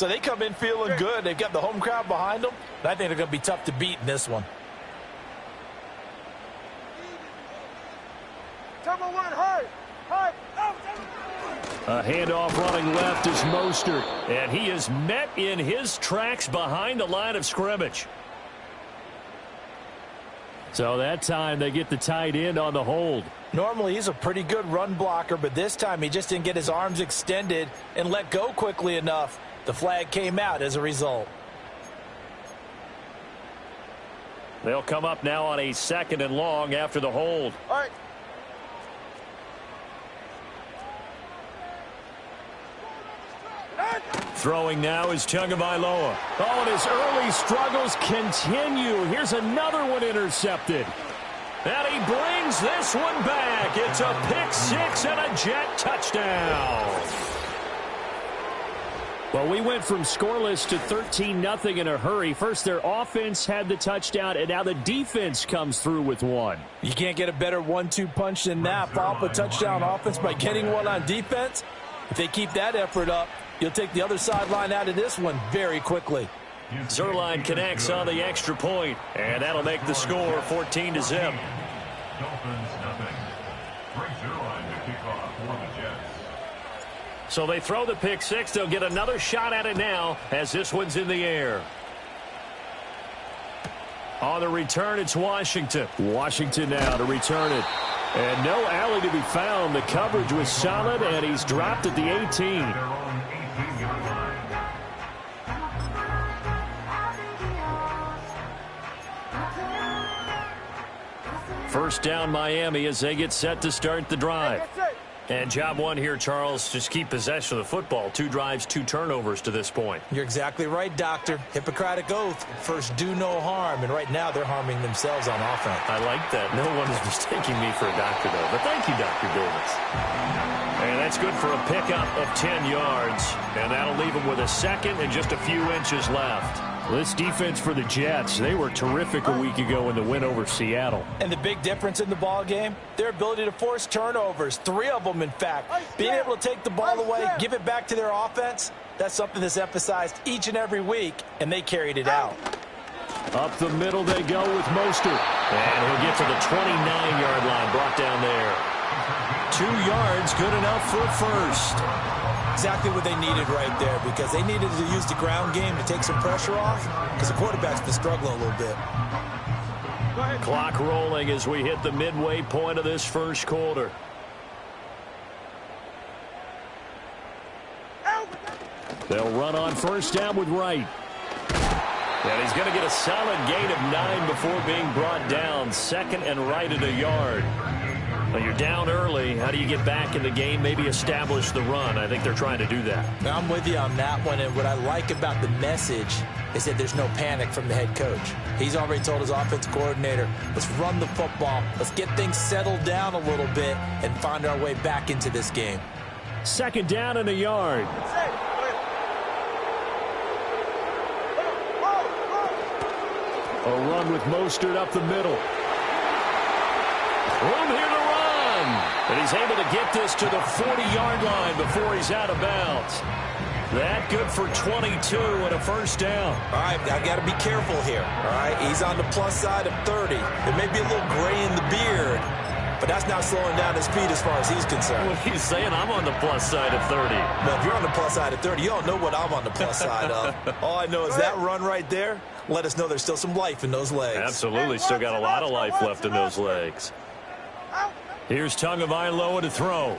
So they come in feeling good. They've got the home crowd behind them. And I think they're going to be tough to beat in this one. A handoff running left is Mostert, and he is met in his tracks behind the line of scrimmage. So that time they get the tight end on the hold. Normally he's a pretty good run blocker, but this time he just didn't get his arms extended and let go quickly enough. The flag came out as a result. They'll come up now on a 2nd and long after the hold. All right. Throwing now is Tagovailoa. Oh, and his early struggles continue. Here's another one intercepted. And he brings this one back. It's a pick six and a Jet touchdown. Well, we went from scoreless to 13-0 in a hurry. First, their offense had the touchdown, and now the defense comes through with one. You can't get a better 1-2 punch than that. Follow up a touchdown offense by getting one on defense. If they keep that effort up, you'll take the other sideline out of this one very quickly. Zuerlein connects on the extra point, and that'll make the score 14-0. Dolphins nothing. Frank Zuerlein to kick off for the Jets. So they throw the pick six. They'll get another shot at it now as this one's in the air. On the return, it's Washington. Washington now to return it. And no alley to be found. The coverage was solid, and he's dropped at the 18. Their own 18-yard line. First down, Miami, as they get set to start the drive. And job one here, Charles, just keep possession of the football. 2 drives, 2 turnovers to this point. You're exactly right, Doctor. Hippocratic oath. First, do no harm. And right now, they're harming themselves on offense. I like that. No one is mistaking me for a doctor, though. But thank you, Dr. Davis. And that's good for a pickup of 10 yards. And that'll leave them with a second and just a few inches left. This defense for the Jets, they were terrific a week ago in the win over Seattle. And the big difference in the ball game, their ability to force turnovers. 3 of them, in fact. Being able to take the ball away, give it back to their offense, that's something that's emphasized each and every week, and they carried it out. Up the middle they go with Mostert. And he'll get to the 29-yard line, brought down there. 2 yards, good enough for a first. Exactly what they needed right there, because they needed to use the ground game to take some pressure off, because the quarterback's been struggling a little bit. Clock rolling as we hit the midway point of this first quarter. They'll run on first down with Wright. And he's going to get a solid gain of 9 before being brought down. 2nd and right at a yard. Well, you're down early. How do you get back in the game? Maybe establish the run. I think they're trying to do that. I'm with you on that one, and what I like about the message is that there's no panic from the head coach. He's already told his offensive coordinator, let's run the football, let's get things settled down a little bit and find our way back into this game. 2nd down and a yard. A run with Mostert up the middle. Room here to run. And he's able to get this to the 40-yard line before he's out of bounds. That good for 22 and a first down. All right, I got to be careful here. All right, he's on the plus side of 30. There may be a little gray in the beard, but that's not slowing down his speed as far as he's concerned. What he's saying, I'm on the plus side of 30. Well, if you're on the plus side of 30, you don't know what I'm on the plus side of. All I know is that run right there let us know there's still some life in those legs. Absolutely, still got a lot of life left in those legs. Here's Tagovailoa to throw.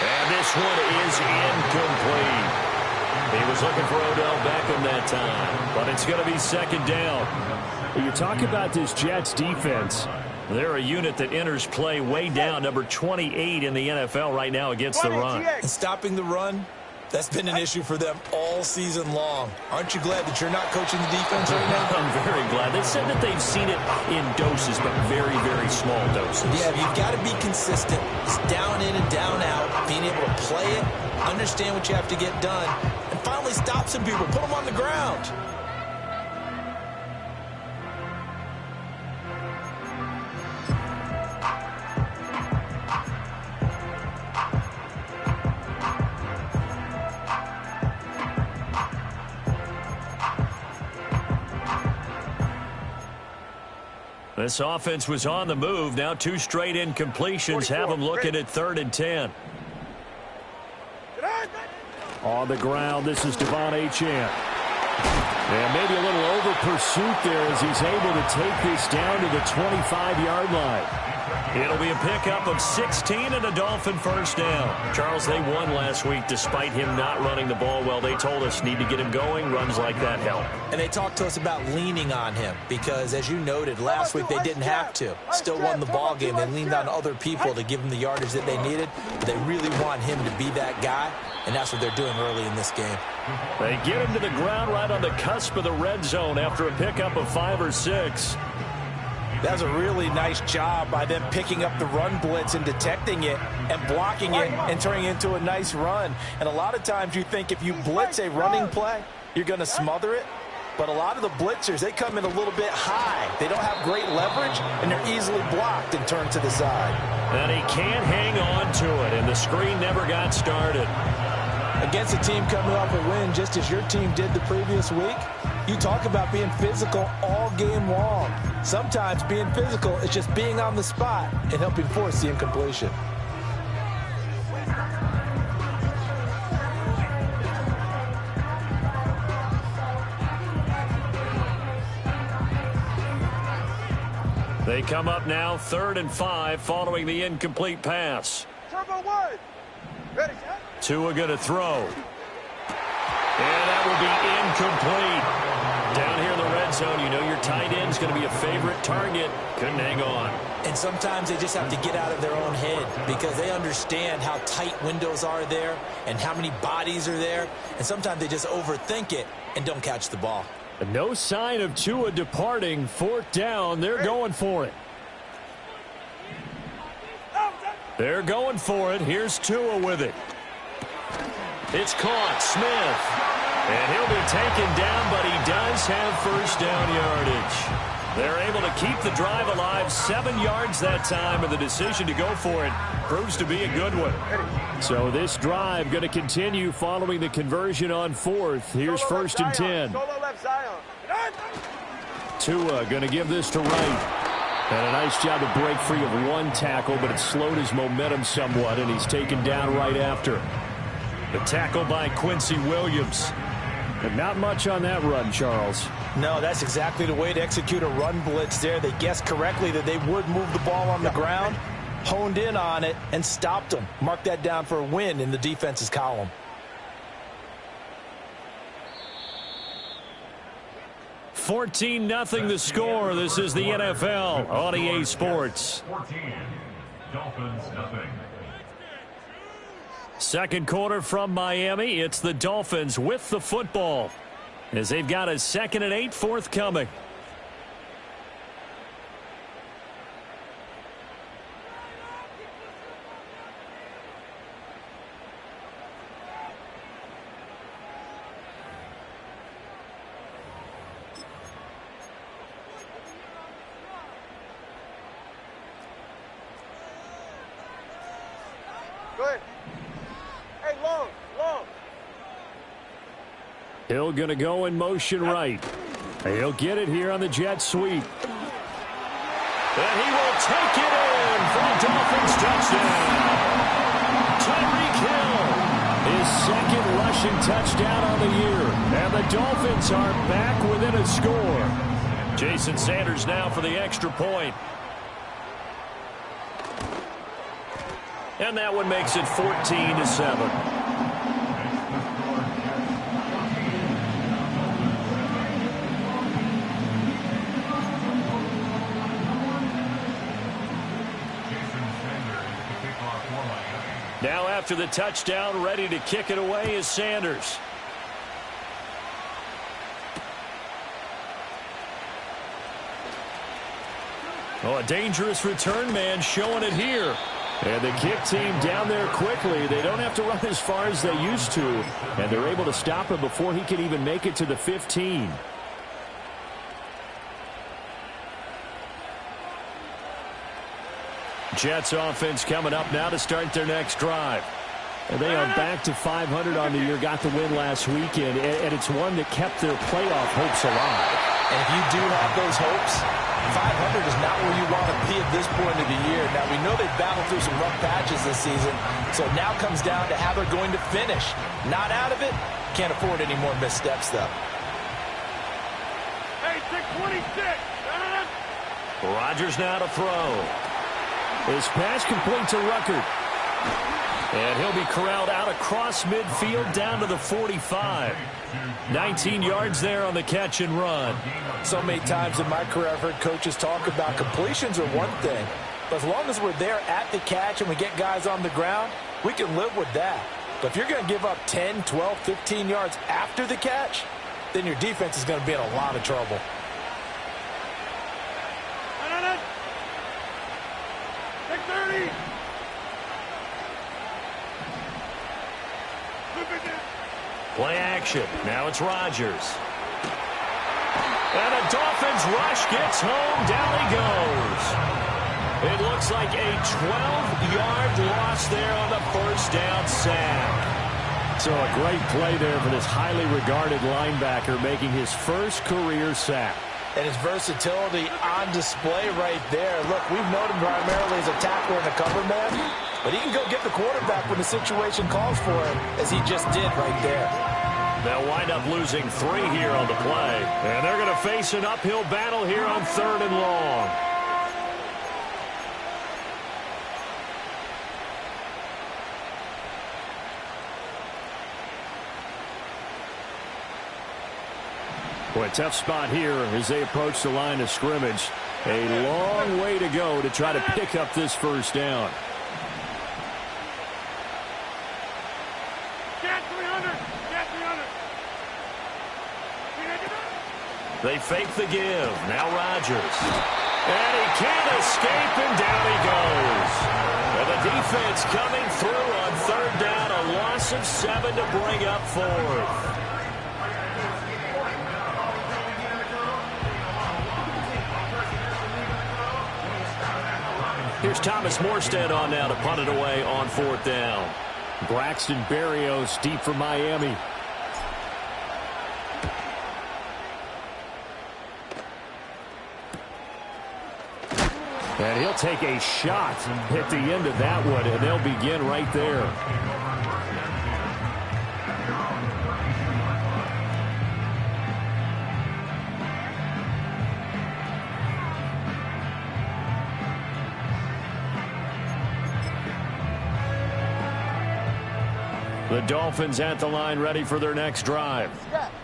And this one is incomplete. He was looking for Odell Beckham that time, but it's going to be 2nd down. When you talk about this Jets defense, they're a unit that enters play way down, number 28 in the NFL right now against the run. And stopping the run, that's been an issue for them all season long. Aren't you glad that you're not coaching the defense right now? I'm very glad. They said that they've seen it in doses, but very, very small doses. Yeah, you've got to be consistent. It's down in and down out, being able to play it, understand what you have to get done, and finally stop some people, put them on the ground. This offense was on the move. Now 2 straight incompletions have them looking at 3rd and 10. On the ground, this is Devon Achane. And maybe a little over pursuit there as he's able to take this down to the 25-yard line. It'll be a pickup of 16 and a Dolphin first down. Charles, they won last week despite him not running the ball well. They told us need to get him going. Runs like that help. And they talked to us about leaning on him because, as you noted, last week they didn't have to. Still won the ball game. They leaned on other people to give them the yardage that they needed. But they really want him to be that guy, and that's what they're doing early in this game. They get him to the ground right on the cusp of the red zone after a pickup of 5 or 6. That was a really nice job by them picking up the run blitz and detecting it and blocking it and turning it into a nice run. And a lot of times you think if you blitz a running play, you're going to smother it. But a lot of the blitzers, they come in a little bit high. They don't have great leverage, and they're easily blocked and turned to the side. And he can't hang on to it, and the screen never got started. Against a team coming off a win just as your team did the previous week, you talk about being physical all game long. Sometimes being physical is just being on the spot and helping force the incompletion. They come up now 3rd and 5 following the incomplete pass. Tua going to throw. And that will be incomplete. Down here in the red zone, you know your tight end's going to be a favorite target. Couldn't hang on. And sometimes they just have to get out of their own head because they understand how tight windows are there and how many bodies are there. And sometimes they just overthink it and don't catch the ball. No sign of Tua departing. 4th down. They're going for it. They're going for it. Here's Tua with it. It's caught. Smith. And he'll be taken down, but he does have first down yardage. They're able to keep the drive alive. 7 yards that time, and the decision to go for it proves to be a good one. So this drive going to continue following the conversion on 4th. Here's 1st and 10. Tua going to give this to Wright. And a nice job to break free of 1 tackle, but it slowed his momentum somewhat, and he's taken down right after. The tackle by Quincy Williams. But not much on that run, Charles. No, that's exactly the way to execute a run blitz there. They guessed correctly that they would move the ball on the ground, honed in on it, and stopped them. Mark that down for a win in the defense's column. $14-0 the score. This is the NFL on EA Sports. 14. Dolphins, nothing. Second quarter from Miami. It's the Dolphins with the football as they've got a 2nd and 8 forthcoming. Hill going to go in motion right. He'll get it here on the jet sweep. And he will take it in for the Dolphins touchdown. Tyreek Hill, his 2nd rushing touchdown on the year. And the Dolphins are back within a score. Jason Sanders now for the extra point. And that one makes it 14-7. Now after the touchdown, ready to kick it away is Sanders. Oh, a dangerous return man showing it here. And the kick team down there quickly. They don't have to run as far as they used to. And they're able to stop him before he can even make it to the 15. Jets offense coming up now to start their next drive. And they are back to 500 on the year, got the win last weekend, and it's one that kept their playoff hopes alive. And if you do have those hopes, 500 is not where you want to be at this point of the year. Now, we know they've battled through some rough patches this season, so it now comes down to how they're going to finish. Not out of it. Can't afford any more missteps, though. Hey, 626. Rodgers now to throw. His pass complete to Ruckert. And he'll be corralled out across midfield down to the 45. 19 yards there on the catch and run. So many times in my career I've heard coaches talk about completions are one thing. But as long as we're there at the catch and we get guys on the ground, we can live with that. But if you're going to give up 10, 12, 15 yards after the catch, then your defense is going to be in a lot of trouble. Play action. Now it's Rodgers. And a Dolphins rush gets home. Down he goes. It looks like a 12-yard loss there on the first down sack. So a great play there for this highly regarded linebacker making his first career sack. And his versatility on display right there. Look, we've known him primarily as a tackler and a cover man, but he can go get the quarterback when the situation calls for him, as he just did right there. They'll wind up losing 3 here on the play. And they're going to face an uphill battle here on 3rd and long. Boy, tough spot here as they approach the line of scrimmage. A long way to go to try to pick up this first down. They fake the give. Now Rodgers. And he can't escape, and down he goes. And the defense coming through on 3rd down. A loss of 7 to bring up 4th. Here's Thomas Morstead on now to punt it away on 4th down. Braxton Berrios deep for Miami. And he'll take a shot at the end of that one, and they'll begin right there. The Dolphins at the line ready for their next drive.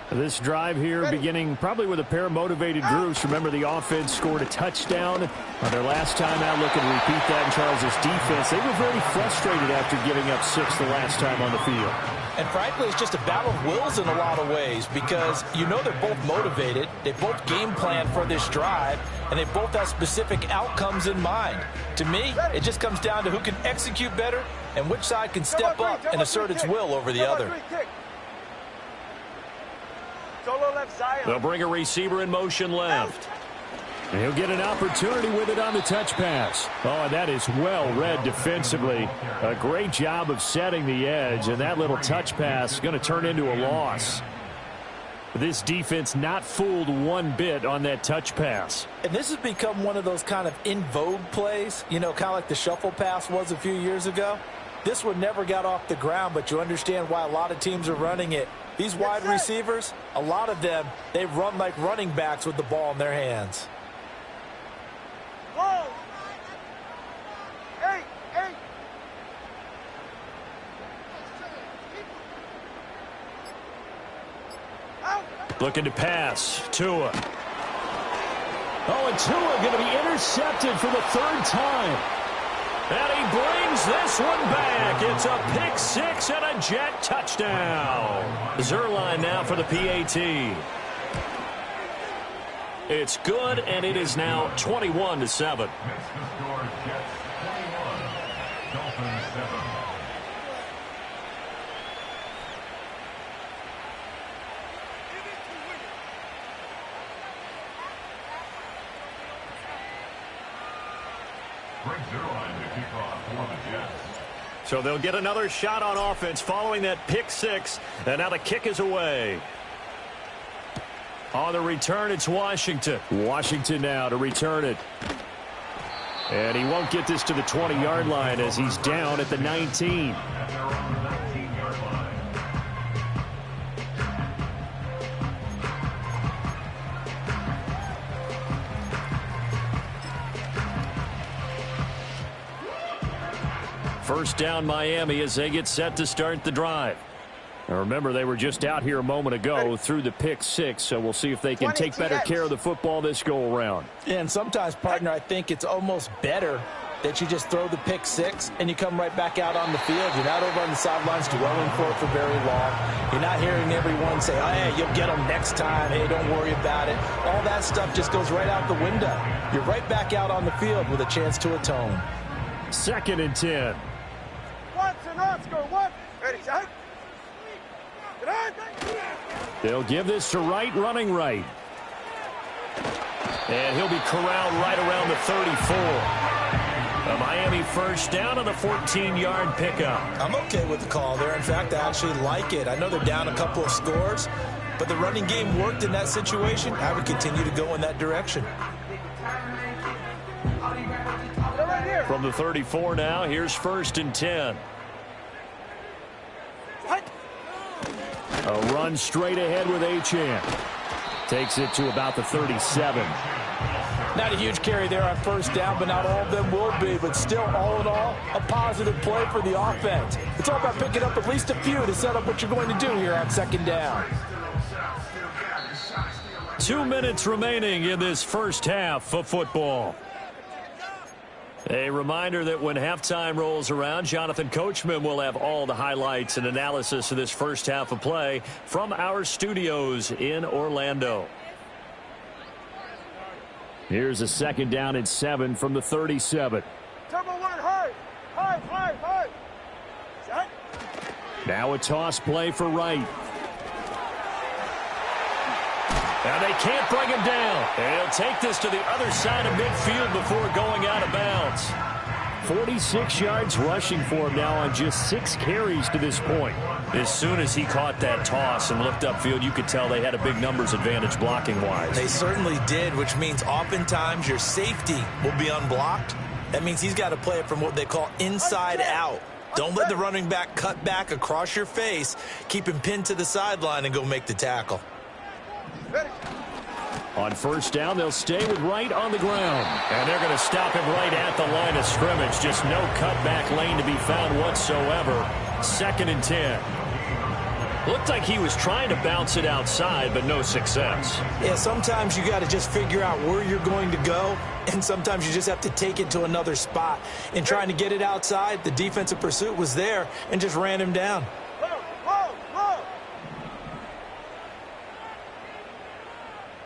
This drive here beginning probably with a pair of motivated groups. Remember, the offense scored a touchdown on their last time out. Looking to repeat that in Charles' defense. They were very frustrated after giving up 6 the last time on the field. And frankly, it's just a battle of wills in a lot of ways, because you know they're both motivated. They both game plan for this drive, and they both have specific outcomes in mind. To me, it just comes down to who can execute better and which side can step up and assert its will over the other. They'll bring a receiver in motion left. And he'll get an opportunity with it on the touch pass. Oh, and that is well read defensively. A great job of setting the edge, and that little touch pass is going to turn into a loss. This defense not fooled one bit on that touch pass. And this has become one of those kind of in vogue plays, you know, kind of like the shuffle pass was a few years ago. This one never got off the ground, but you understand why a lot of teams are running it. These wide receivers, a lot of them, they run like running backs with the ball in their hands. Looking to pass. Tua. Oh, and Tua going to be intercepted for the 3rd time. And he brings this one back. It's a pick 6 and a Jet touchdown. Zuerlein now for the PAT. It's good, and it is now 21-7. Next to score, Jets 21, Dolphins 7. Greg Zuerlein to kick off for the Jets. So they'll get another shot on offense following that pick 6, and now the kick is away. On the return, it's Washington. Washington now to return it. And he won't get this to the 20-yard line as he's down at the 19. At their own 19-yard line. First down Miami as they get set to start the drive. Now remember, they were just out here a moment ago through the pick six, so we'll see if they can take better care of the football this go around. Yeah, and sometimes, partner, I think it's almost better that you just throw the pick six and you come right back out on the field. You're not over on the sidelines dwelling for it for very long. You're not hearing everyone say, oh, hey, you'll get them next time. Hey, don't worry about it. All that stuff just goes right out the window. You're right back out on the field with a chance to atone. 2nd and 10. Watson, Oscar, one. Ready, set. They'll give this to Wright, running right. And he'll be corralled right around the 34. A Miami first down on the 14-yard pickup. I'm okay with the call there. In fact, I actually like it. I know they're down a couple of scores, but the running game worked in that situation. I would continue to go in that direction. From the 34 now, here's 1st and 10. A run straight ahead with Achane. Takes it to about the 37. Not a huge carry there on first down, but not all of them will be. But still, all in all, a positive play for the offense. It's all about picking up at least a few to set up what you're going to do here on 2nd down. 2 minutes remaining in this first half of football. A reminder that when halftime rolls around, Jonathan Coachman will have all the highlights and analysis of this first half of play from our studios in Orlando. Here's a 2nd down and 7 from the 37. Number one, high. Set. Now a toss play for Wright. Now they can't bring him down. And he'll take this to the other side of midfield before going out of bounds. 46 yards rushing for him now on just 6 carries to this point. As soon as he caught that toss and looked upfield, you could tell they had a big numbers advantage blocking-wise. They certainly did, which means oftentimes your safety will be unblocked. That means he's got to play it from what they call inside out. Don't let the running back cut back across your face. Keep him pinned to the sideline and go make the tackle. On first down, they'll stay with Wright on the ground. And they're going to stop him right at the line of scrimmage. Just no cutback lane to be found whatsoever. 2nd and 10. Looked like he was trying to bounce it outside, but no success. Yeah, sometimes you got to just figure out where you're going to go, and sometimes you just have to take it to another spot. In trying to get it outside, the defensive pursuit was there and just ran him down.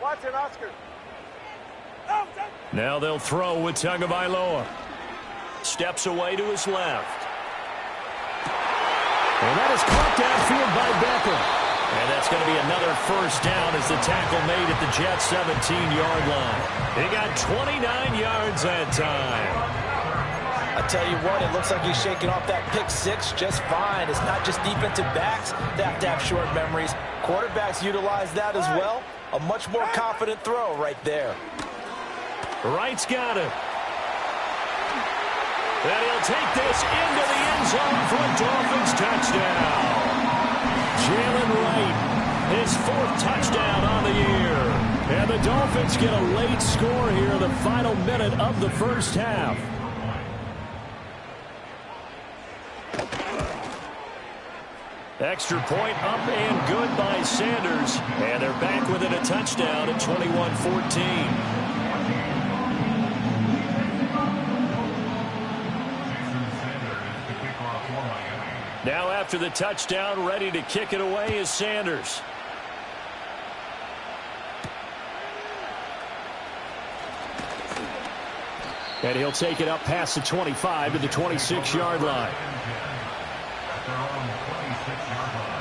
Watson, Oscar. Now they'll throw with Tagovailoa. Steps away to his left. And that is caught downfield by Beckham. And that's going to be another first down as the tackle made at the Jets' 17-yard line. He got 29 yards that time. I tell you what, it looks like he's shaking off that pick six just fine. It's not just defensive backs that have to have short memories. Quarterbacks utilize that as well. A much more confident throw right there. Wright's got it. And he'll take this into the end zone for a Dolphins touchdown. Jalen Wright, his 4th touchdown on the year. And the Dolphins get a late score here in the final minute of the first half. Extra point up and good by Sanders. And they're back within a touchdown at 21-14. Now after the touchdown, ready to kick it away is Sanders. And he'll take it up past the 25 to the 26-yard line. At their own 26-yard line.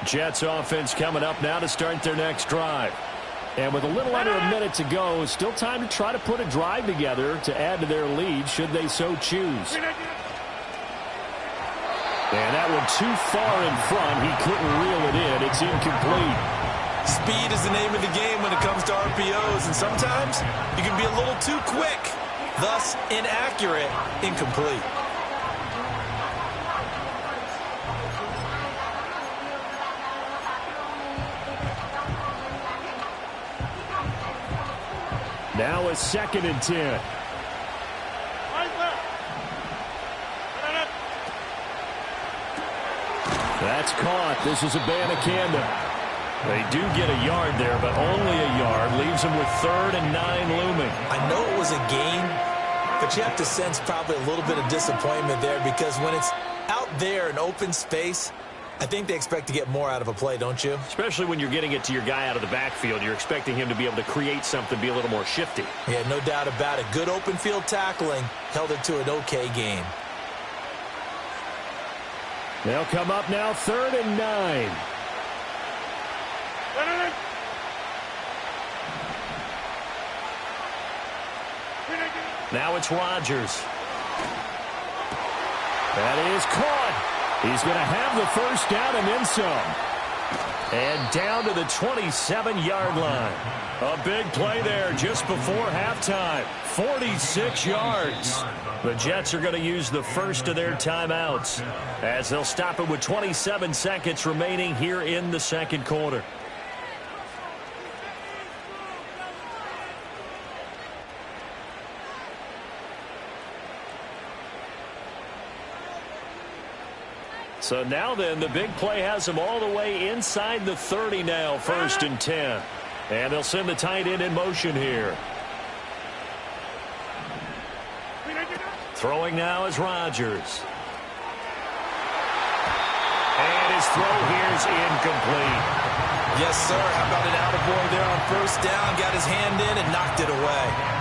Jets offense coming up now to start their next drive. And with a little under a minute to go, still time to try to put a drive together to add to their lead should they so choose. And that one too far in front. He couldn't reel it in. It's incomplete. Speed is the name of the game when it comes to RPOs, and sometimes you can be a little too quick, thus inaccurate, incomplete. Now a 2nd and 10. That's caught. This is Abanikanda. They do get a yard there, but only a yard. Leaves them with 3rd and 9 looming. I know it was a gain, but you have to sense probably a little bit of disappointment there because when it's out there in open space, I think they expect to get more out of a play, don't you? Especially when you're getting it to your guy out of the backfield. You're expecting him to be able to create something, be a little more shifty. Yeah, no doubt about it. Good open field tackling held it to an okay game. They'll come up now 3rd and 9. Now it's Rodgers. That is caught. He's going to have the first down and then some. And down to the 27-yard line. A big play there just before halftime. 46 yards. The Jets are going to use the first of their timeouts as they'll stop it with 27 seconds remaining here in the second quarter. So now then, the big play has them all the way inside the 30 now, 1st and 10. And they'll send the tight end in motion here. Throwing now is Rodgers. And his throw here is incomplete. Yes, sir. How about an attaboy there on 1st down? Got his hand in and knocked it away.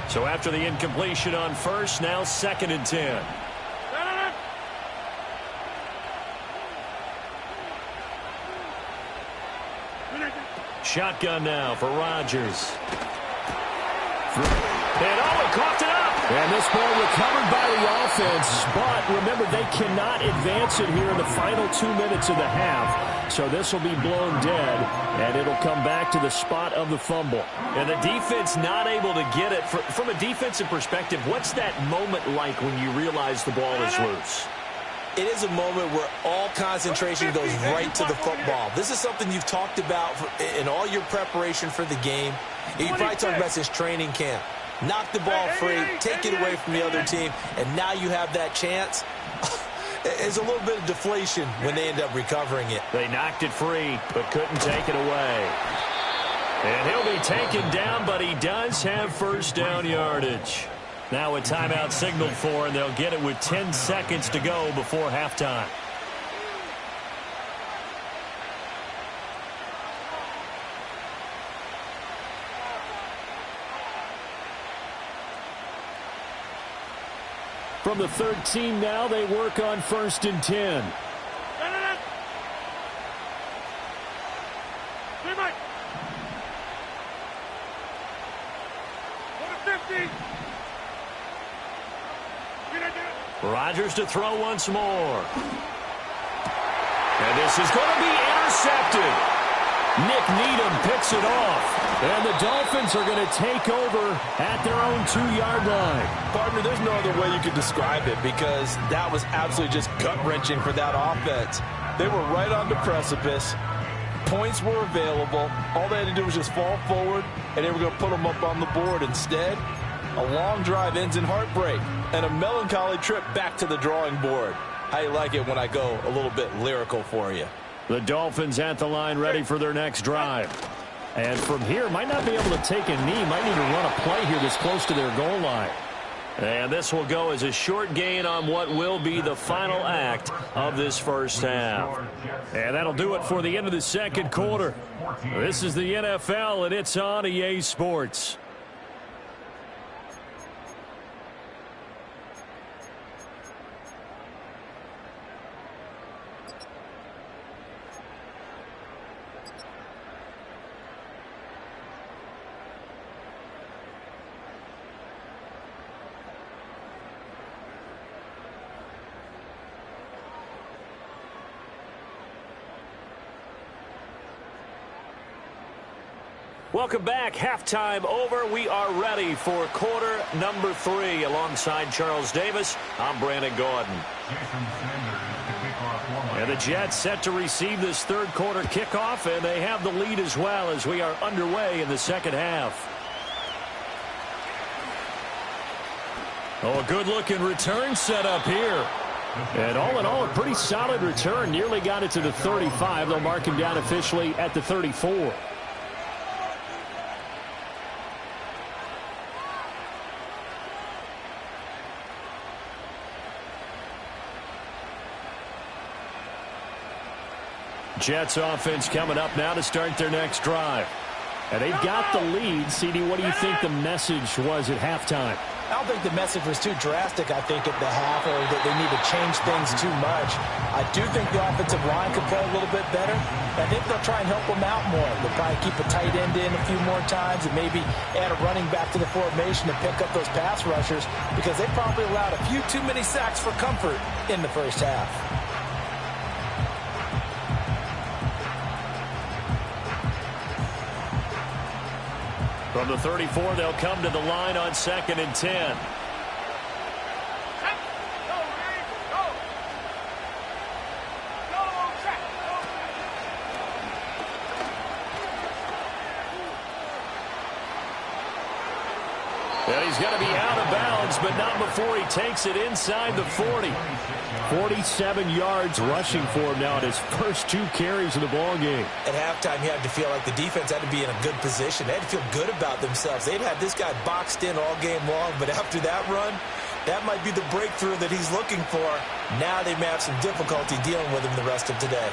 So after the incompletion on 1st, now 2nd and 10. Shotgun now for Rodgers. And he coughed it up. And this ball recovered by the offense. But remember, they cannot advance it here in the final 2 minutes of the half. So this will be blown dead, and it'll come back to the spot of the fumble. And the defense not able to get it. From a defensive perspective, what's that moment like when you realize the ball is loose? It is a moment where all concentration goes right to the football. This is something you've talked about in all your preparation for the game. You probably talked about this training camp. Knock the ball free, take it away from the other team, and now you have that chance. There's a little bit of deflation when they end up recovering it. They knocked it free, but couldn't take it away. And he'll be taken down, but he does have 1st down yardage. Now a timeout signaled for, and they'll get it with 10 seconds to go before halftime. From the 13 now, they work on 1st and 10. Rodgers to throw once more. And this is going to be intercepted. Nick Needham picks it off. And the Dolphins are going to take over at their own 2-yard line. Partner, there's no other way you could describe it because that was absolutely just gut-wrenching for that offense. They were right on the precipice. Points were available. All they had to do was just fall forward, and they were going to put them up on the board. Instead, a long drive ends in heartbreak and a melancholy trip back to the drawing board. How you like it when I go a little bit lyrical for you? The Dolphins at the line ready for their next drive. And from here, might not be able to take a knee. Might need to run a play here this close to their goal line. And this will go as a short gain on what will be the final act of this first half. And that'll do it for the end of the second quarter. This is the NFL, and it's on EA Sports. Welcome back. Halftime over. We are ready for quarter number 3. Alongside Charles Davis, I'm Brandon Gaudin. And the Jets set to receive this third quarter kickoff, and they have the lead as well as we are underway in the second half. Oh, a good-looking return set up here. And all in all, a pretty solid return. Nearly got it to the 35. They'll mark him down officially at the 34. Jets offense coming up now to start their next drive. And they've got the lead. CD, what do you think the message was at halftime? I don't think the message was too drastic, I think, at the half, or that they need to change things too much. I do think the offensive line could play a little bit better. I think they'll try and help them out more. They'll probably keep a tight end in a few more times and maybe add a running back to the formation to pick up those pass rushers, because they probably allowed a few too many sacks for comfort in the first half. From the 34, they'll come to the line on 2nd and 10. And he's going to be out of bounds, but not before he takes it inside the 40. 47 yards rushing for him now in his first 2 carries of the ball game. At halftime, you had to feel like the defense had to be in a good position. They had to feel good about themselves. They'd had this guy boxed in all game long, but after that run, that might be the breakthrough that he's looking for. Now they may have some difficulty dealing with him the rest of today.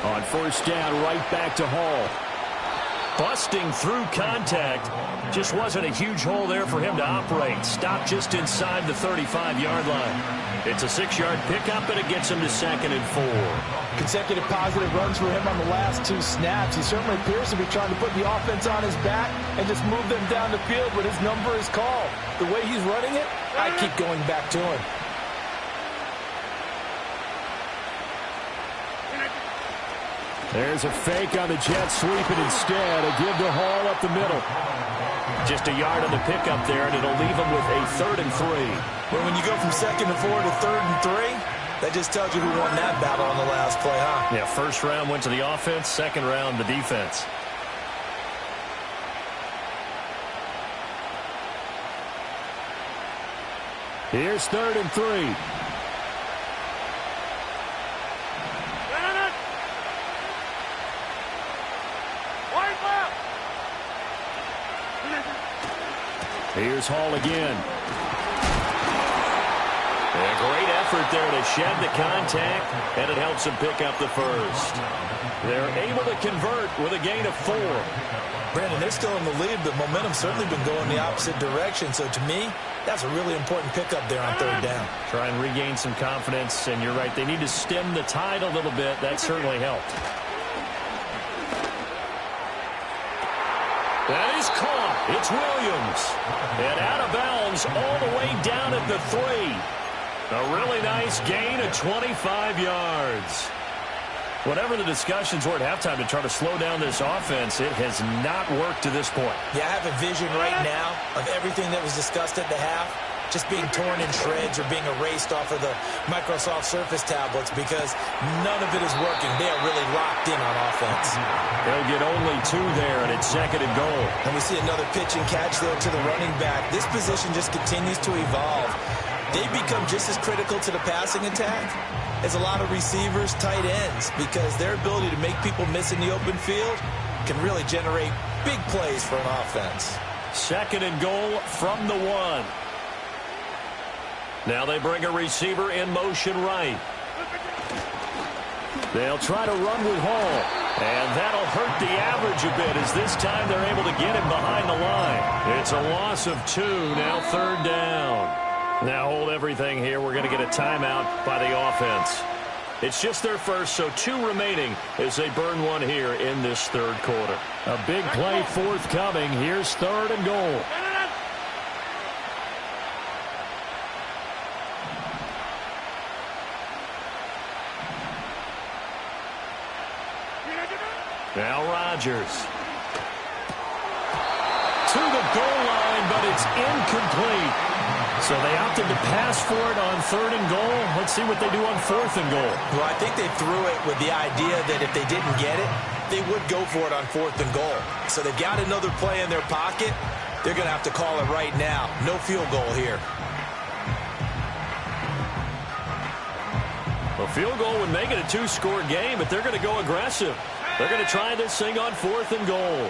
On first down, right back to Hall. Busting through contact. Just wasn't a huge hole there for him to operate. Stopped just inside the 35-yard line. It's a 6-yard pickup, and it gets him to 2nd and 4. Consecutive positive runs for him on the last 2 snaps. He certainly appears to be trying to put the offense on his back and just move them down the field when his number is called. The way he's running it, I keep going back to him. There's a fake on the Jets, sweeping instead. A give to Hall up the middle. Just a yard on the pickup there, and it'll leave him with a 3rd and 3. Well, when you go from 2nd and 4 to 3rd and 3, that just tells you who won that battle on the last play, huh? Yeah, first round went to the offense, second round the defense. Here's 3rd and 3. Here's Hall again. A great effort there to shed the contact, and it helps him pick up the first. They're able to convert with a gain of 4. Brandon, they're still in the lead, but momentum's certainly been going the opposite direction. So to me, that's a really important pickup there on 3rd down. Try and regain some confidence, and you're right. They need to stem the tide a little bit. That certainly helped. That is caught. It's Williams. And out of bounds all the way down at the 3. A really nice gain of 25 yards. Whatever the discussions were at halftime to try to slow down this offense, it has not worked to this point. Yeah, I have a vision right now of everything that was discussed at the half just being torn in shreds or being erased off of the Microsoft Surface tablets, because none of it is working. They are really locked in on offense. They'll get only 2 there, and it's 2nd and goal. And we see another pitch and catch there to the running back. This position just continues to evolve. They become just as critical to the passing attack as a lot of receivers, tight ends, because their ability to make people miss in the open field can really generate big plays for an offense. 2nd and goal from the 1. Now they bring a receiver in motion right. They'll try to run with Hall. And that'll hurt the average a bit as this time they're able to get him behind the line. It's a loss of 2, now 3rd down. Now hold everything here. We're going to get a timeout by the offense. It's just their first, so 2 remaining as they burn one here in this 3rd quarter. A big play forthcoming. Here's 3rd and goal. Now Rodgers. To the goal line, but it's incomplete. So they opted to pass for it on 3rd and goal. Let's see what they do on 4th and goal. Well, I think they threw it with the idea that if they didn't get it, they would go for it on 4th and goal. So they've got another play in their pocket. They're going to have to call it right now. No field goal here. A field goal would make it a 2-score game, but they're going to go aggressive. They're going to try this thing on 4th and goal.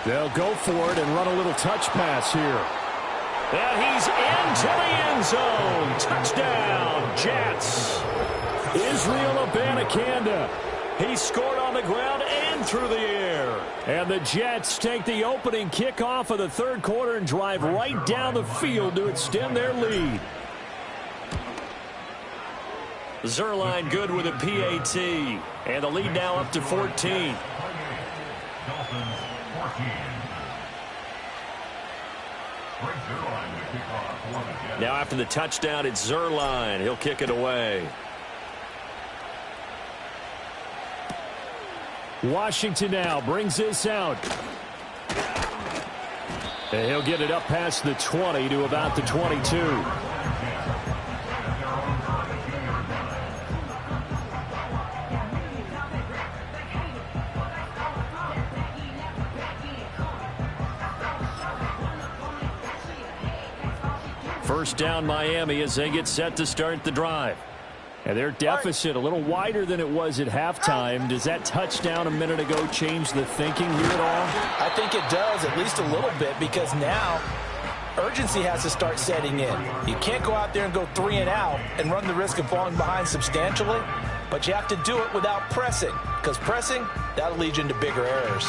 They'll go for it and run a little touch pass here. And he's into the end zone. Touchdown, Jets. Israel Abanikanda. He scored on the ground and through the air. And the Jets take the opening kickoff of the 3rd quarter and drive right down the field to extend their lead. Zuerlein good with a PAT. And the lead now up to 14. Dolphins 14. Now after the touchdown, it's Zuerlein. He'll kick it away. Washington now brings this out. And he'll get it up past the 20 to about the 22. First down Miami as they get set to start the drive. And their deficit a little wider than it was at halftime. Does that touchdown a minute ago change the thinking here at all? I think it does, at least a little bit, because now urgency has to start setting in. You can't go out there and go 3 and out and run the risk of falling behind substantially, but you have to do it without pressing, because pressing, that'll lead you into bigger errors.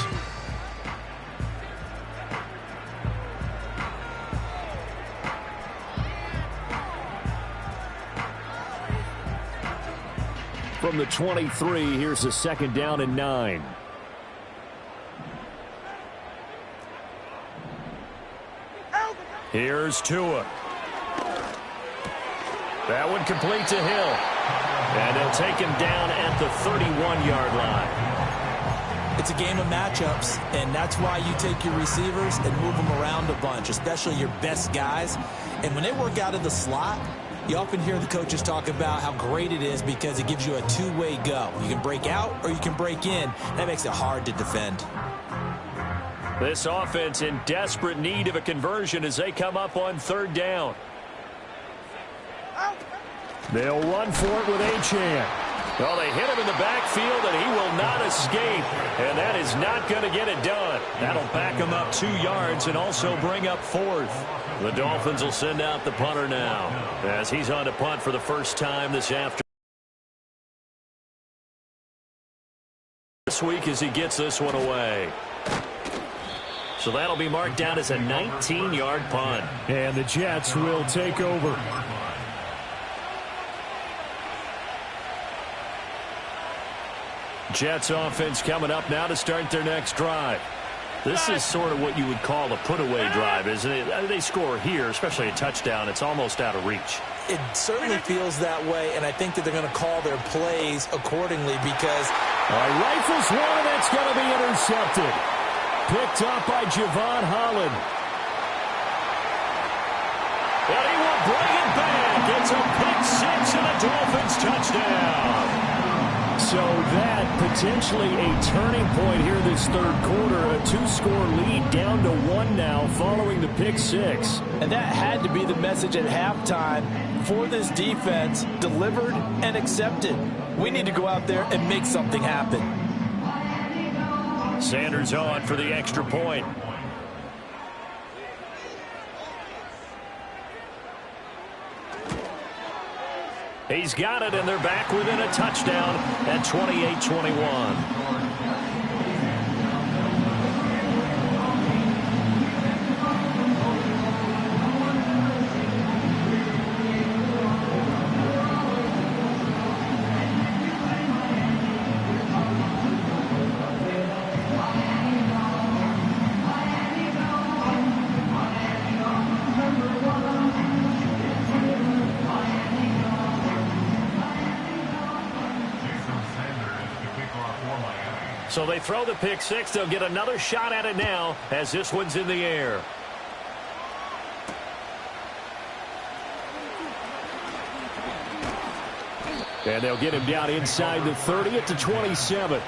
From the 23, here's a 2nd down and 9. Here's Tua. That one complete to Hill. And they'll take him down at the 31-yard line. It's a game of matchups, and that's why you take your receivers and move them around a bunch, especially your best guys. And when they work out of the slot, you often hear the coaches talk about how great it is because it gives you a two-way go. You can break out or you can break in. That makes it hard to defend. This offense in desperate need of a conversion as they come up on 3rd down. They'll run for it with Achane. Well, they hit him in the backfield, and he will not escape. And that is not going to get it done. That'll back him up 2 yards and also bring up 4th. The Dolphins will send out the punter now as he's on to punt for the first time this afternoon. This week as he gets this one away. So that'll be marked down as a 19-yard punt. And the Jets will take over. Jets offense coming up now to start their next drive. This is sort of what you would call a put-away drive, isn't it? They score here, especially a touchdown. It's almost out of reach. It certainly feels that way, and I think that they're going to call their plays accordingly because... Rifles one, that's going to be intercepted. Picked up by Javon Holland. And he will bring it back. It's a pick 6 and a Dolphins touchdown. So that potentially a turning point here this third quarter. A 2-score lead down to 1 now following the pick six. And that had to be the message at halftime for this defense, delivered and accepted. We need to go out there and make something happen. Sanders on for the extra point. He's got it, and they're back within a touchdown at 28-21. So they throw the pick six. They'll get another shot at it now as this one's in the air. And they'll get him down inside the 30 at the 27.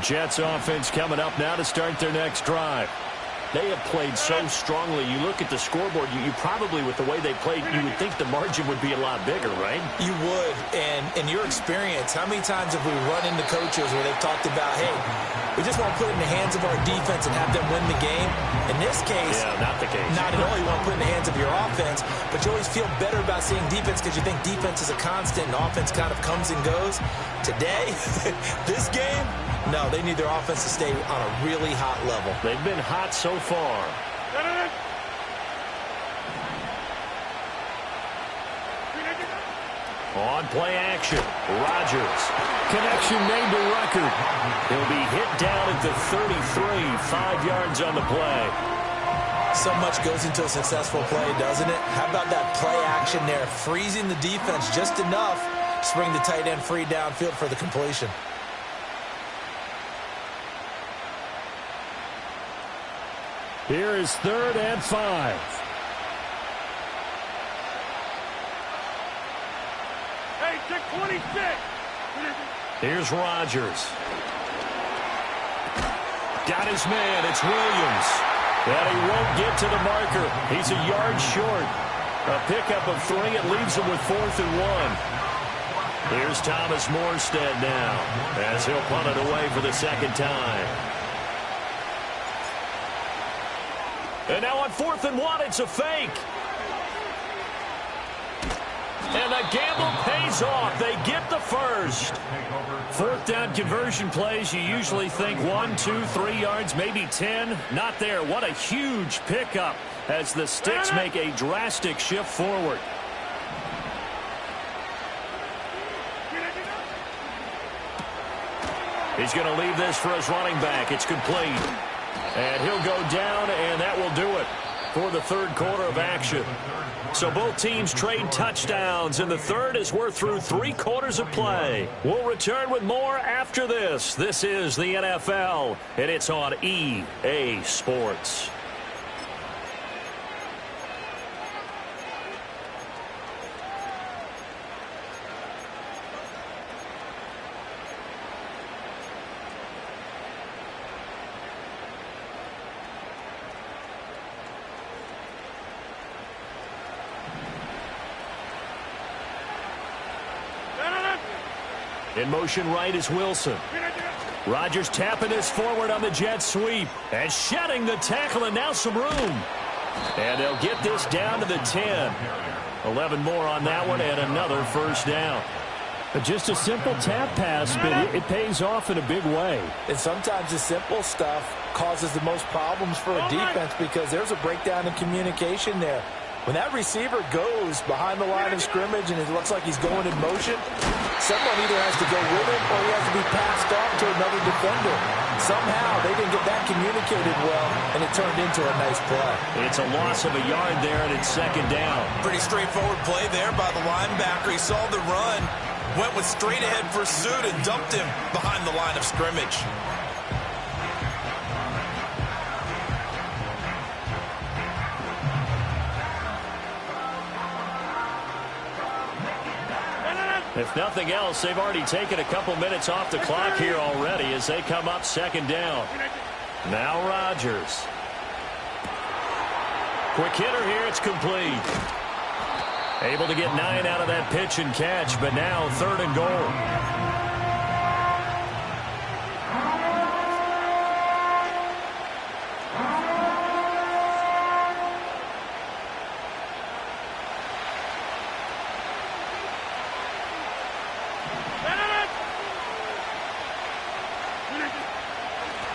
Jets offense coming up now to start their next drive. They have played so strongly. You look at the scoreboard, you probably, with the way they played, you would think the margin would be a lot bigger, right? You would. And in your experience, how many times have we run into coaches where they've talked about, hey, we just want to put it in the hands of our defense and have them win the game? In this case, yeah, not the case. Not at all. You want to put it in the hands of your offense, but you always feel better about seeing defense because you think defense is a constant and offense kind of comes and goes. Today, this game, no, they need their offense to stay on a really hot level. They've been hot so far. On play action, Rodgers. Connection made to Rucker. He'll be hit down at the 33, 5 yards on the play. So much goes into a successful play, doesn't it? How about that play action there, freezing the defense just enough to bring the tight end free downfield for the completion. Here is 3rd and 5. Hey, check 26. Here's Rodgers. Got his man. It's Williams. And he won't get to the marker. He's a yard short. A pickup of 3. It leaves him with 4th and 1. Here's Thomas Morstead now as he'll punt it away for the second time. And now on 4th and 1, it's a fake. And the gamble pays off. They get the first. 4th down conversion plays, you usually think 1, 2, 3 yards, maybe 10. Not there. What a huge pickup as the Sticks make a drastic shift forward. He's going to leave this for his running back. It's complete. And he'll go down, and that will do it for the third quarter of action. So both teams trade touchdowns, and the third as we're through 3 quarters of play. We'll return with more after this. This is the NFL, and it's on EA Sports. In motion right is Wilson. Rodgers tapping this forward on the jet sweep. And shedding the tackle, and now some room. And they'll get this down to the 10. 11 more on that one, and another first down. Just a simple tap pass, but it pays off in a big way. And sometimes the simple stuff causes the most problems for a defense because there's a breakdown in communication there. When that receiver goes behind the line of scrimmage and it looks like he's going in motion, someone either has to go with him or he has to be passed off to another defender. Somehow they didn't get that communicated well, and it turned into a nice play. It's a loss of a yard there, and it's second down. Pretty straightforward play there by the linebacker. He saw the run, went with straight ahead pursuit, and dumped him behind the line of scrimmage. If nothing else, they've already taken a couple minutes off the clock here already as they come up second down. Now Rodgers. Quick hitter here, it's complete. Able to get 9 out of that pitch and catch, but now third and goal.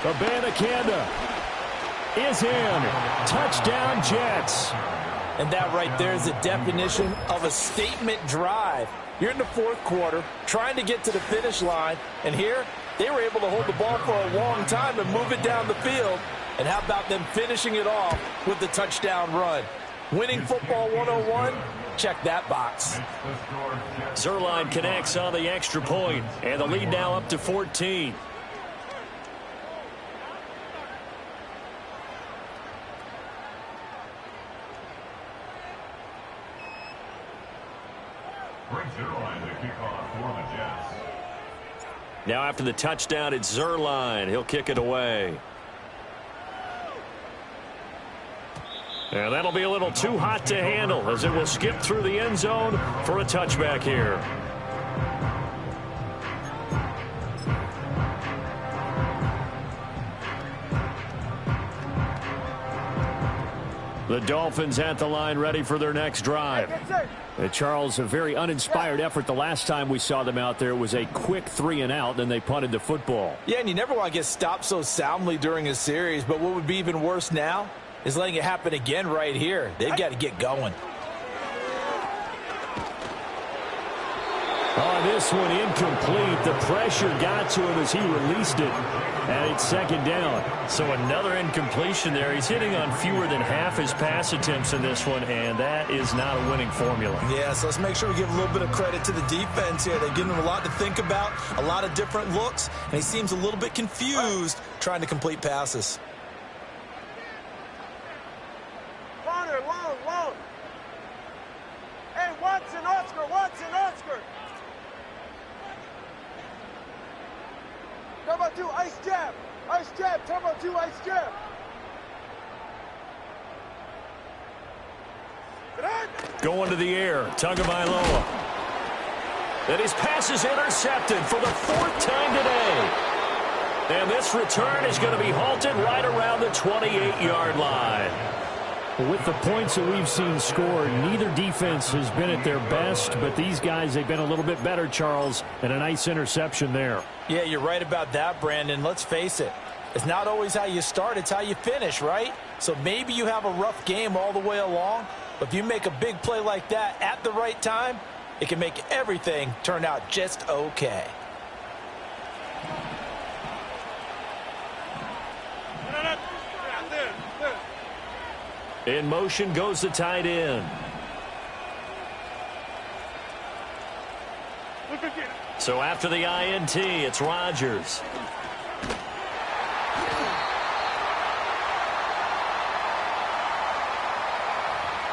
Abanikanda is in. Touchdown, Jets. And that right there is the definition of a statement drive. You're in the fourth quarter, trying to get to the finish line, and here they were able to hold the ball for a long time and move it down the field. And how about them finishing it off with the touchdown run? Winning football 101, check that box. Zuerlein connects on the extra point, and the lead now up to 14. Now after the touchdown, it's Zuerlein. He'll kick it away. And that'll be a little too hot to handle as it will skip through the end zone for a touchback here. The Dolphins at the line ready for their next drive. Charles, a very uninspired effort the last time we saw them out there. It was a quick 3-and-out, then they punted the football. Yeah, and you never want to get stopped so soundly during a series, but what would be even worse now is letting it happen again right here. They've got to get going. Oh, this one incomplete. The pressure got to him as he released it. And it's second down. So another incompletion there. He's hitting on fewer than half his pass attempts in this one, and that is not a winning formula. Yeah, so let's make sure we give a little bit of credit to the defense here. They've given him a lot to think about, a lot of different looks, and he seems a little bit confused trying to complete passes. Corner, long. Hey, Watson, Oscar. Turbo 2, ice jab, Turbo 2, ice jab. Going to the air, Tagovailoa. And his pass is intercepted for the fourth time today. And this return is going to be halted right around the 28-yard line. With the points that we've seen scored, neither defense has been at their best, but these guys, they've been a little bit better, Charles, and a nice interception there. Yeah, you're right about that, Brandon. Let's face it. It's not always how you start, it's how you finish, right? So maybe you have a rough game all the way along, but if you make a big play like that at the right time, it can make everything turn out just okay. In motion goes the tight end. So after the INT, it's Rodgers.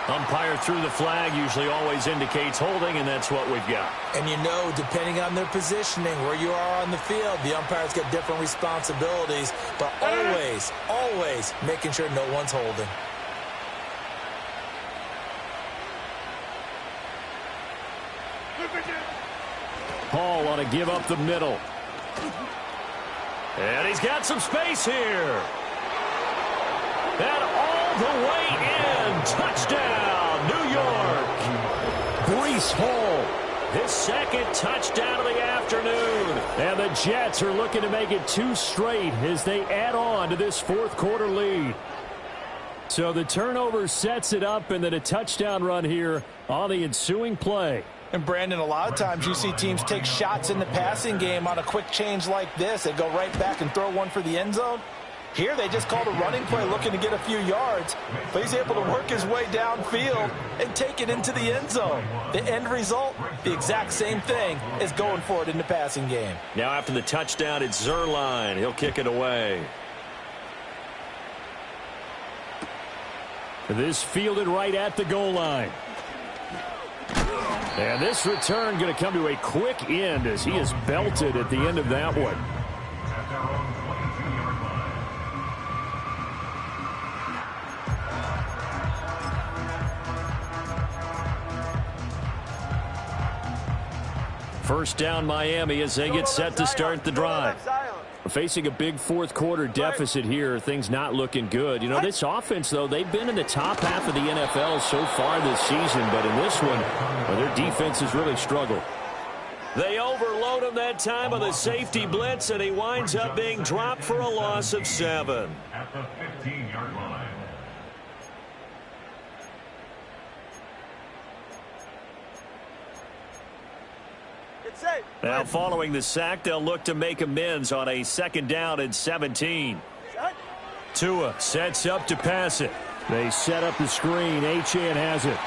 Umpire threw the flag, usually always indicates holding, and that's what we've got. And you know, depending on their positioning, where you are on the field, the umpire's got different responsibilities, but always making sure no one's holding. Hall on a give up the middle. And he's got some space here. And all the way in. Touchdown, New York. Breece Hall. His second touchdown of the afternoon. And the Jets are looking to make it 2 straight as they add on to this fourth quarter lead. So the turnover sets it up, and then a touchdown run here on the ensuing play. And, Brandon, a lot of times you see teams take shots in the passing game on a quick change like this. They go right back and throw one for the end zone. Here they just called a running play looking to get a few yards, but he's able to work his way downfield and take it into the end zone. The end result, the exact same thing as going for it in the passing game. Now after the touchdown, it's Zuerlein. He'll kick it away. This fielded right at the goal line. And this return going to come to a quick end as he is belted at the end of that one. At their own 22-yard line. First down Miami as they get set to start the drive. Facing a big fourth quarter deficit here, things not looking good. You know, this offense, though, they've been in the top half of the NFL so far this season, but in this one, well, their defense has really struggled. They overload him that time on the safety blitz, and he winds up being dropped for a loss of 7. At the 15-yard line. Now following the sack, they'll look to make amends on a 2nd down and 17. Tua sets up to pass it. They set up the screen. Achane has it.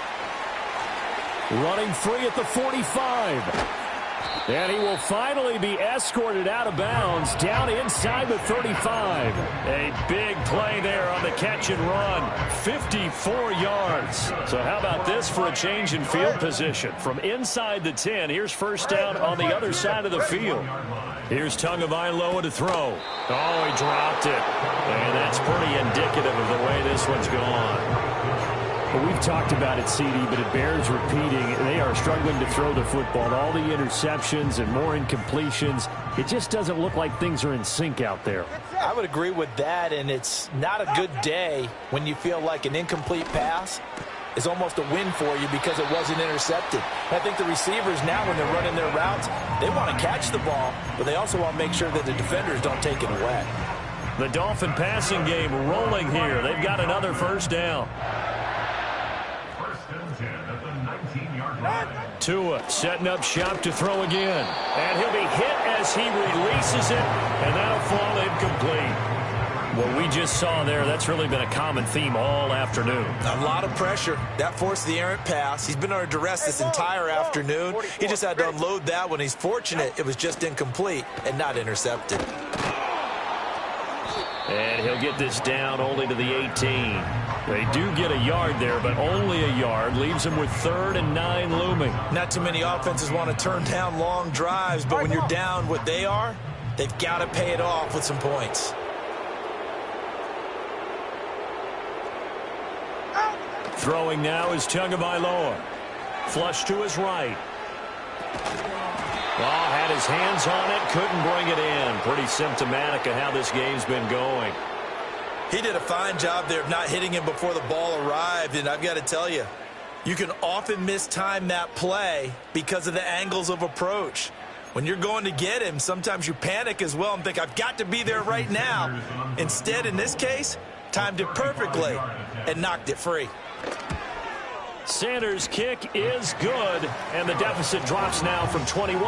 Running free at the 45. And he will finally be escorted out of bounds down inside the 35. A big play there on the catch and run. 54 yards. So how about this for a change in field position? From inside the 10, here's first down on the other side of the field. Here's Tagovailoa to throw. Oh, he dropped it. And that's pretty indicative of the way this one's gone. Well, we've talked about it, CD, but it bears repeating. They are struggling to throw the football. All the interceptions and more incompletions. It just doesn't look like things are in sync out there. I would agree with that, and it's not a good day when you feel like an incomplete pass is almost a win for you because it wasn't intercepted. I think the receivers now, when they're running their routes, they want to catch the ball, but they also want to make sure that the defenders don't take it away. The Dolphin passing game rolling here. They've got another first down. Tua setting up shop to throw again. And he'll be hit as he releases it, and that'll fall incomplete. What we just saw there, that's really been a common theme all afternoon. A lot of pressure. That forced the errant pass. He's been under duress this entire afternoon. He just had to unload that one. He's fortunate it was just incomplete and not intercepted. And he'll get this down only to the 18. They do get a yard there, but only a yard. Leaves them with 3rd and 9 looming. Not too many offenses want to turn down long drives, but when you're down what they are, they've got to pay it off with some points. Throwing now is Tagovailoa. Flush to his right. Oh, had his hands on it, couldn't bring it in. Pretty symptomatic of how this game's been going. He did a fine job there of not hitting him before the ball arrived, and I've got to tell you, you can often mistime that play because of the angles of approach. When you're going to get him, sometimes you panic as well and think, I've got to be there right now. Instead, in this case, timed it perfectly and knocked it free. Sanders' kick is good, and the deficit drops now from 21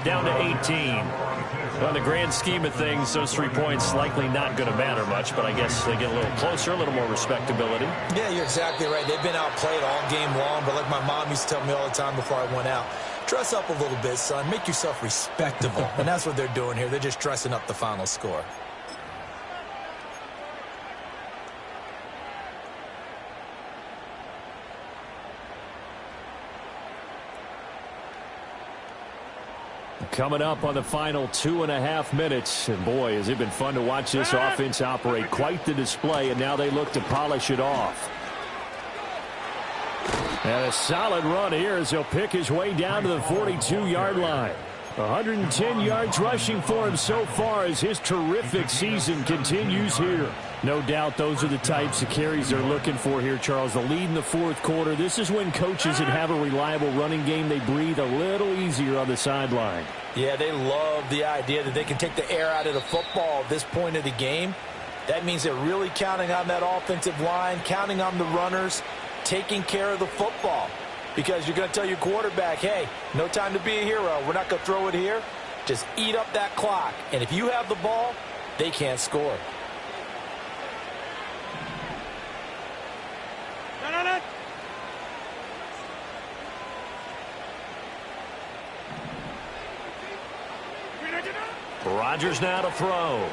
down to 18. On the grand scheme of things, those 3 points likely not going to matter much, but I guess they get a little closer, a little more respectability. Yeah, you're exactly right. They've been outplayed all game long, but like my mom used to tell me all the time before I went out, dress up a little bit, son. Make yourself respectable. And that's what they're doing here. They're just dressing up the final score. Coming up on the final 2.5 minutes. And boy, has it been fun to watch this offense operate. Quite the display, and now they look to polish it off. And a solid run here as he'll pick his way down to the 42-yard line. 110 yards rushing for him so far as his terrific season continues here. No doubt those are the types of carries they're looking for here, Charles. The lead in the fourth quarter. This is when coaches that have a reliable running game, they breathe a little easier on the sideline. Yeah, they love the idea that they can take the air out of the football at this point of the game. That means they're really counting on that offensive line, counting on the runners, taking care of the football. Because you're going to tell your quarterback, hey, no time to be a hero. We're not going to throw it here. Just eat up that clock. And if you have the ball, they can't score. Rodgers now to throw.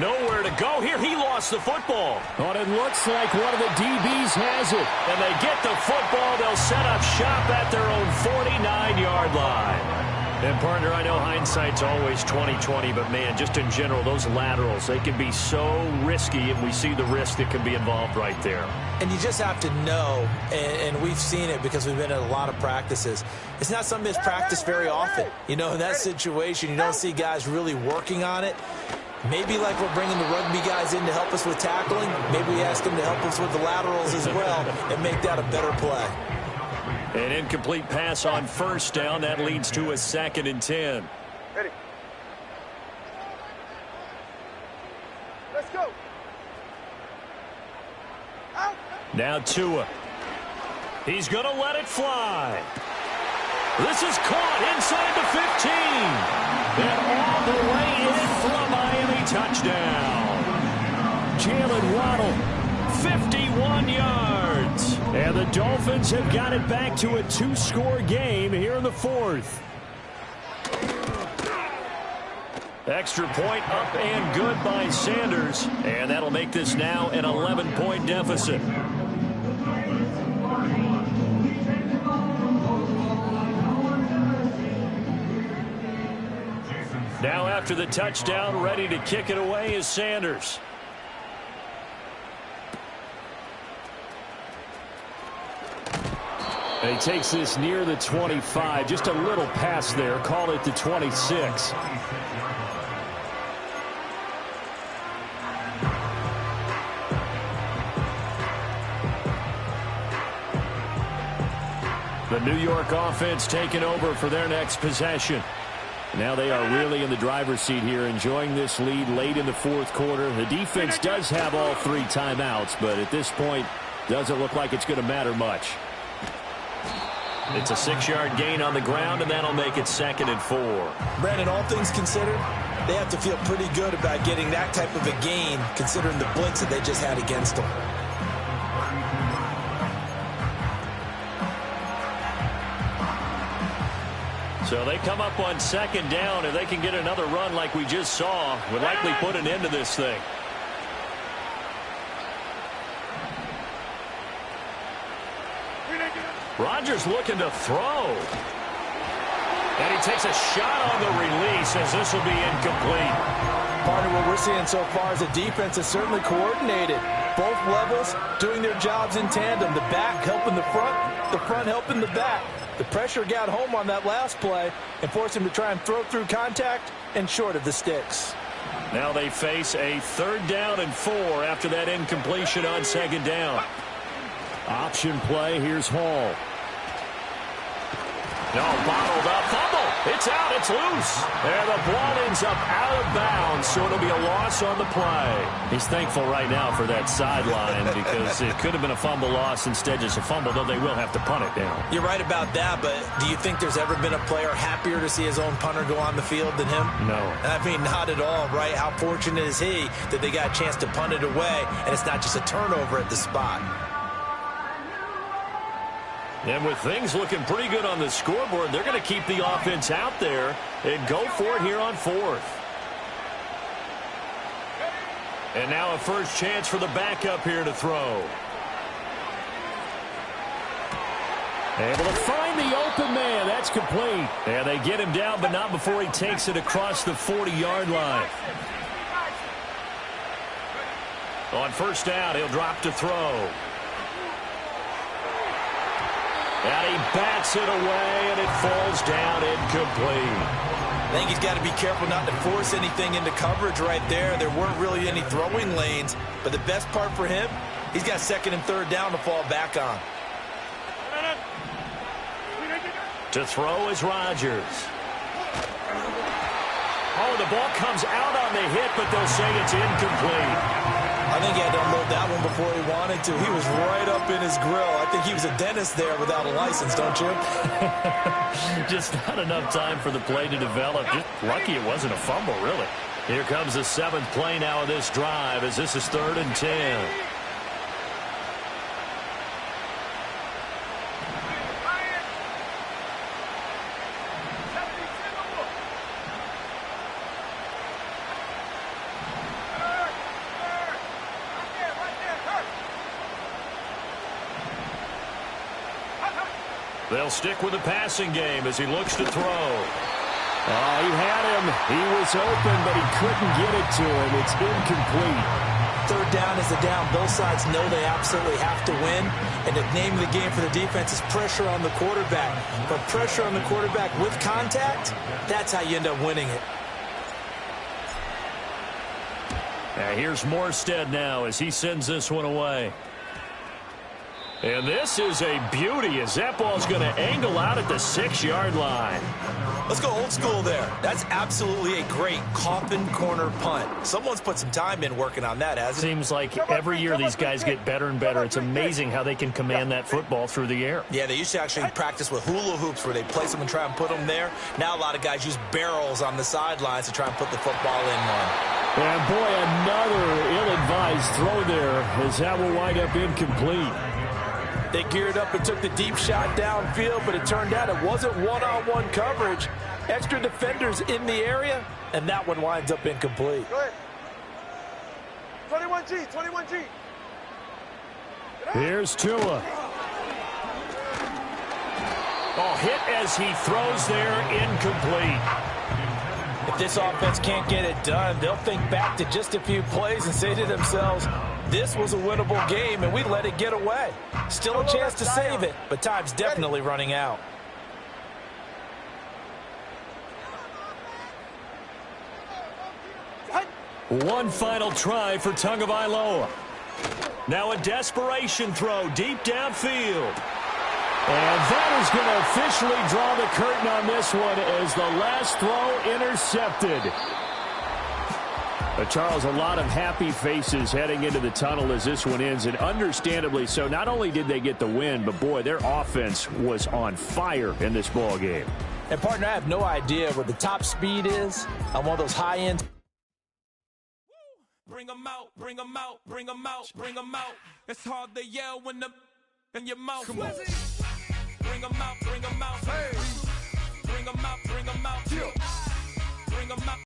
Nowhere to go here. He lost the football. But it looks like one of the DBs has it. And they get the football. They'll set up shop at their own 49-yard line. And, partner, I know hindsight's always 20/20, but, man, just in general, those laterals, they can be so risky, and we see the risk that can be involved right there. And you just have to know, and we've seen it because we've been at a lot of practices, it's not something that's practiced very often. You know, in that situation, you don't see guys really working on it. Maybe like we're bringing the rugby guys in to help us with tackling, maybe we ask them to help us with the laterals as well and make that a better play. An incomplete pass on first down. That leads to a 2nd and 10. Ready. Let's go. Out. Now Tua. He's going to let it fly. This is caught inside the 15. And all the way in for a Miami touchdown. Jalen Waddle, 51 yards. And the Dolphins have got it back to a 2-score game here in the 4th. Extra point up and good by Sanders. And that'll make this now an 11-point deficit. Now after the touchdown, ready to kick it away is Sanders. And he takes this near the 25. Just a little pass there. Call it the 26. The New York offense taking over for their next possession. Now they are really in the driver's seat here, enjoying this lead late in the 4th quarter. The defense does have all 3 timeouts, but at this point, doesn't look like it's going to matter much. It's a 6-yard gain on the ground, and that'll make it 2nd and 4. Brandon, all things considered, they have to feel pretty good about getting that type of a gain, considering the blitz that they just had against them. So they come up on 2nd down. If they can get another run like we just saw, would likely put an end to this thing. Rodgers looking to throw. And he takes a shot on the release as this will be incomplete. Partner, what we're seeing so far is the defense is certainly coordinated. Both levels doing their jobs in tandem. The back helping the front helping the back. The pressure got home on that last play and forced him to try and throw through contact and short of the sticks. Now they face a 3rd down and 4 after that incompletion on 2nd down. Option play. Here's Hall. No, bottled up. Fumble. It's out. It's loose. And the ball ends up out of bounds, so it'll be a loss on the play. He's thankful right now for that sideline because it could have been a fumble loss, instead just a fumble, though they will have to punt it down. You're right about that, but do you think there's ever been a player happier to see his own punter go on the field than him? No. I mean, not at all, right? How fortunate is he that they got a chance to punt it away, and it's not just a turnover at the spot. And with things looking pretty good on the scoreboard, they're going to keep the offense out there and go for it here on 4th. And now a first chance for the backup here to throw. Able to find the open man. That's complete. And they get him down, but not before he takes it across the 40-yard line. On first down, he'll drop to throw. And he bats it away, and it falls down incomplete. I think he's got to be careful not to force anything into coverage right there. There weren't really any throwing lanes, but the best part for him, he's got 2nd and 3rd down to fall back on. To throw is Rodgers. Oh, the ball comes out on the hit, but they'll say it's incomplete. I think he had to unload that one before he wanted to. He was right up in his grill. I think he was a dentist there without a license, don't you? Just not enough time for the play to develop. Just lucky it wasn't a fumble, really. Here comes the 7th play now of this drive as this is 3rd and 10. They'll stick with the passing game as he looks to throw. He had him. He was open, but he couldn't get it to him. It's incomplete. 3rd down is the down. Both sides know they absolutely have to win. And the name of the game for the defense is pressure on the quarterback. But pressure on the quarterback with contact, that's how you end up winning it. Here's Morstead now as he sends this one away. And this is a beauty as that ball's going to angle out at the 6-yard line. Let's go old school there. That's absolutely a great coffin corner punt. Someone's put some time in working on that, hasn't it? Seems like every year these guys get better and better. It's amazing how they can command that football through the air. Yeah, they used to actually practice with hula hoops where they place them and try and put them there. Now a lot of guys use barrels on the sidelines to try and put the football in one. And boy, another ill-advised throw there as that will wind up incomplete. They geared up and took the deep shot downfield, but it turned out it wasn't one-on-one coverage. Extra defenders in the area, and that one winds up incomplete. Go ahead. 21G, 21G. Here's Tua. Oh, hit as he throws there, incomplete. If this offense can't get it done, they'll think back to just a few plays and say to themselves, this was a winnable game, and we let it get away. Still a chance to save it, but time's definitely running out. One final try for Tagovailoa. Now a desperation throw deep downfield. And that is going to officially draw the curtain on this one as the last throw intercepted. Charles, a lot of happy faces heading into the tunnel as this one ends, and understandably so. Not only did they get the win, but boy, their offense was on fire in this ball game. And partner, I have no idea what the top speed is on one of those high ends. Bring them out, bring them out, bring them out, bring them out. It's hard to yell when the in your mouth. Come on. Bring them out, bring them out. Hey. Bring them out, bring them out. Bring them out.